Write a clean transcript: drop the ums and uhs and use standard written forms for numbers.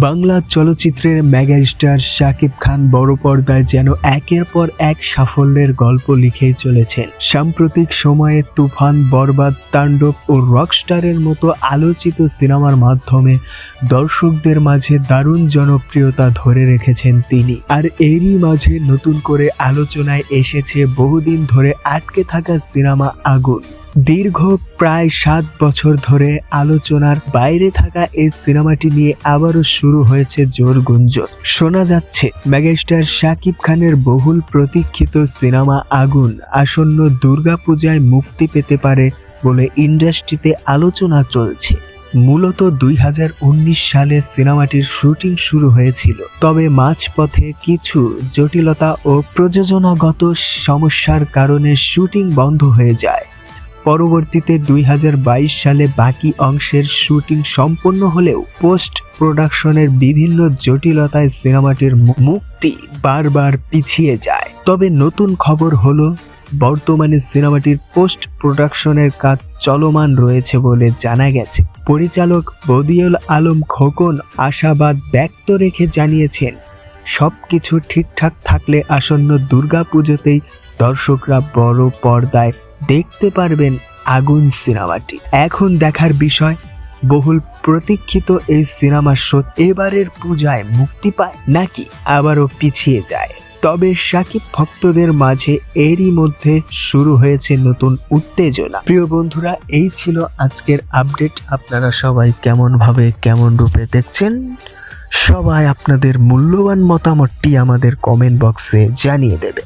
বাংলা চলচ্চিত্রের মেগাস্টার শাকিব খান বড় পর্দায় যেন একের পর এক সাফল্যের গল্প লিখেই চলেছেন। সাম্প্রতিক সময়ে তুফান, বরবাদ, তাণ্ডব ও রকস্টারের মতো আলোচিত সিনেমার মাধ্যমে দর্শকদের মাঝে দারুণ জনপ্রিয়তা ধরে রেখেছেন তিনি। আর এরই মাঝে নতুন করে আলোচনায় এসেছে বহুদিন ধরে আটকে থাকা সিনেমা আগুন। দীর্ঘ প্রায় 7 বছর ধরে আলোচনার বাইরে থাকা এই সিনেমাটি নিয়ে আবারও শুরু হয়েছে জোর গুঞ্জন। শোনা যাচ্ছে মেগাস্টার শাকিব খানের বহুল প্রতীক্ষিত সিনেমা আগুন আসন্ন দুর্গাপূজায় মুক্তি পেতে পারে বলে ইন্ডাস্ট্রিতে আলোচনা চলছে। মূলত 2019 সালে সিনেমাটির শুটিং শুরু হয়েছিল, তবে মাঝপথে কিছু জটিলতা ও প্রযোজনাগত সমস্যার কারণে শুটিং বন্ধ হয়ে যায়। পরবর্তীতে 2022 সালে বাকি অংশের শুটিং সম্পন্ন হলেও পোস্ট প্রোডাকশনের বিভিন্ন জটিলতায় সিনেমাটির মুক্তি বারবার পিছিয়ে যায়। তবে নতুন খবর হলো বর্তমানে সিনেমাটির পোস্ট প্রোডাকশনের কাজ চলমান রয়েছে বলে জানা গেছে। পরিচালক বদিউল আলম খোকন আশাবাদ ব্যক্ত রেখে জানিয়েছেন, সবকিছু ঠিকঠাক থাকলে আসন্ন দুর্গাপুজোতেই দর্শকরা বড় পর্দায় দেখতে পারবেন আগুন সিনেমাটি। এখন দেখার বিষয়, বহুল প্রতীক্ষিত এই সিনেমার এবারের পূজায় মুক্তি পায় নাকি আবারও পিছিয়ে যায়। তবে শাকিব ভক্তদের মাঝে এরই মধ্যে শুরু হয়েছে নতুন উত্তেজনা। প্রিয় বন্ধুরা, এই ছিল আজকের আপডেট। আপনারা সবাই কেমন রূপে দেখছেন, সবাই আপনাদের মূল্যবান মতামতটি আমাদের কমেন্ট বক্সে জানিয়ে দেবে।